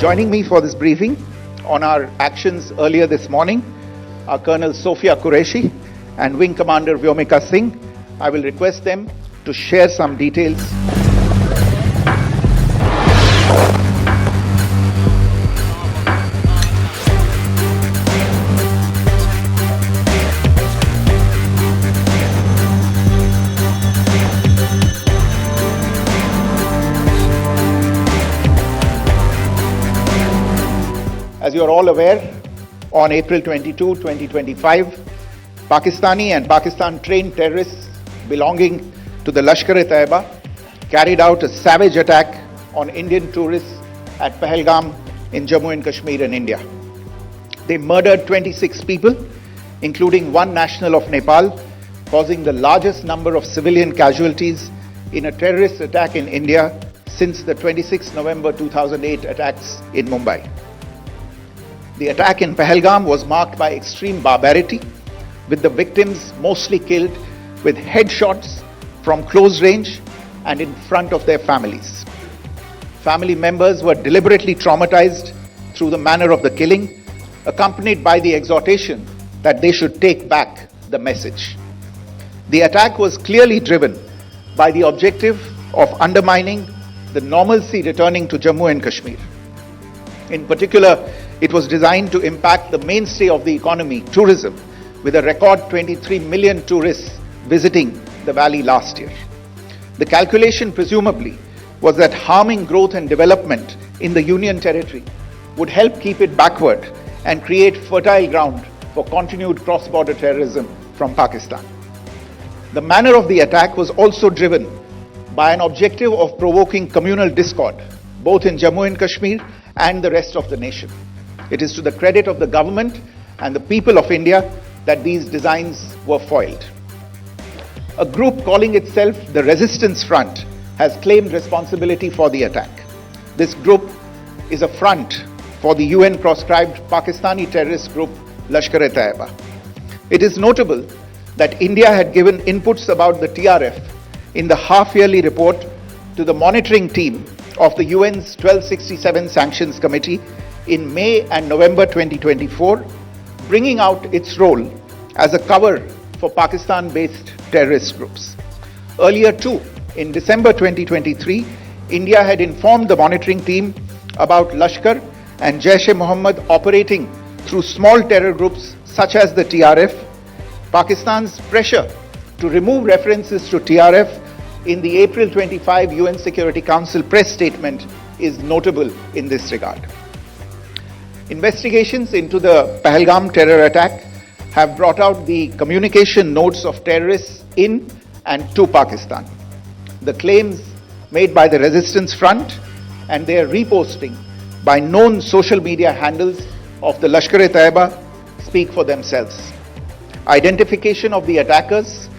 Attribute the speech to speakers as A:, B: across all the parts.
A: Joining me for this briefing on our actions earlier this morning are Colonel Sophia Qureshi and Wing Commander Vyomika Singh. I will request them to share some details. As you are all aware, on April 22, 2025, Pakistani and Pakistan-trained terrorists belonging to the Lashkar-e-Taiba carried out a savage attack on Indian tourists at Pahalgam in Jammu and Kashmir in India. They murdered 26 people, including one national of Nepal, causing the largest number of civilian casualties in a terrorist attack in India since the 26 November 2008 attacks in Mumbai. The attack in Pahalgam was marked by extreme barbarity, with the victims mostly killed with headshots from close range and in front of their families. Family members were deliberately traumatized through the manner of the killing, accompanied by the exhortation that they should take back the message. The attack was clearly driven by the objective of undermining the normalcy returning to Jammu and Kashmir. In particular, it was designed to impact the mainstay of the economy, tourism, with a record 23 million tourists visiting the valley last year. The calculation presumably was that harming growth and development in the Union territory would help keep it backward and create fertile ground for continued cross-border terrorism from Pakistan. The manner of the attack was also driven by an objective of provoking communal discord, both in Jammu and Kashmir and the rest of the nation. It is to the credit of the government and the people of India that these designs were foiled. A group calling itself the Resistance Front has claimed responsibility for the attack. This group is a front for the UN-proscribed Pakistani terrorist group Lashkar-e-Taiba. It is notable that India had given inputs about the TRF in the half-yearly report to the monitoring team of the UN's 1267 Sanctions Committee in May and November 2024, bringing out its role as a cover for Pakistan-based terrorist groups. Earlier too, in December 2023, India had informed the monitoring team about Lashkar and Jaish-e-Mohammed operating through small terror groups such as the TRF. Pakistan's pressure to remove references to TRF in the April 25 UN Security Council press statement is notable in this regard. Investigations into the Pahalgam terror attack have brought out the communication notes of terrorists in and to Pakistan. The claims made by the Resistance Front and their reposting by known social media handles of the Lashkar-e-Taiba speak for themselves. Identification of the attackers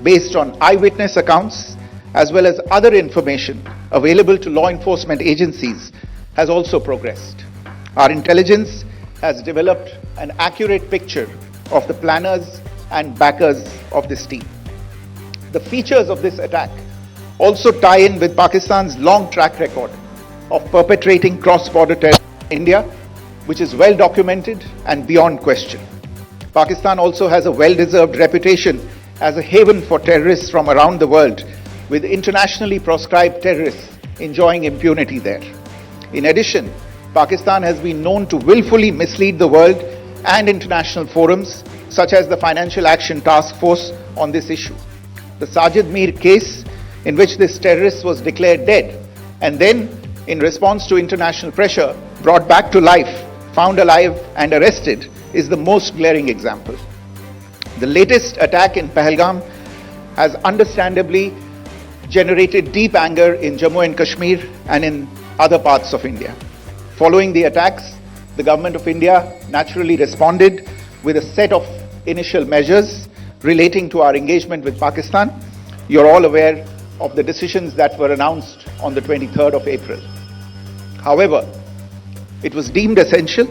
A: based on eyewitness accounts as well as other information available to law enforcement agencies has also progressed. Our intelligence has developed an accurate picture of the planners and backers of this team. The features of this attack also tie in with Pakistan's long track record of perpetrating cross-border terror in India, which is well documented and beyond question. Pakistan also has a well-deserved reputation as a haven for terrorists from around the world, with internationally proscribed terrorists enjoying impunity there. In addition, Pakistan has been known to willfully mislead the world and international forums, such as the Financial Action Task Force, on this issue. The Sajid Mir case, in which this terrorist was declared dead and then, in response to international pressure, brought back to life, found alive and arrested, is the most glaring example. The latest attack in Pahalgam has understandably generated deep anger in Jammu and Kashmir and in other parts of India. Following the attacks, the Government of India naturally responded with a set of initial measures relating to our engagement with Pakistan. You're all aware of the decisions that were announced on the 23rd of April. However, it was deemed essential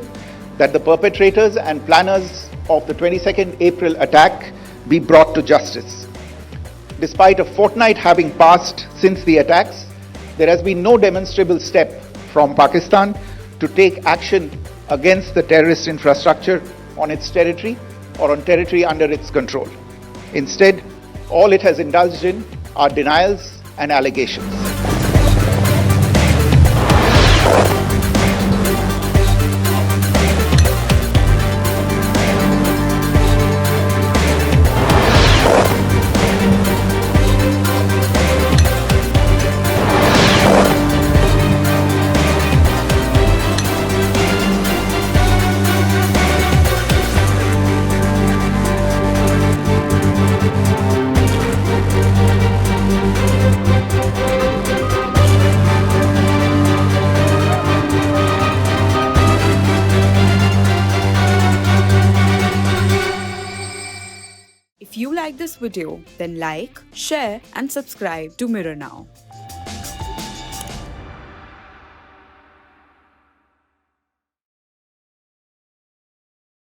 A: that the perpetrators and planners of the 22nd April attack be brought to justice. Despite a fortnight having passed since the attacks, there has been no demonstrable step from Pakistan to take action against the terrorist infrastructure on its territory or on territory under its control. Instead, all it has indulged in are denials and allegations.
B: If you like this video, then like, share and subscribe to Mirror Now.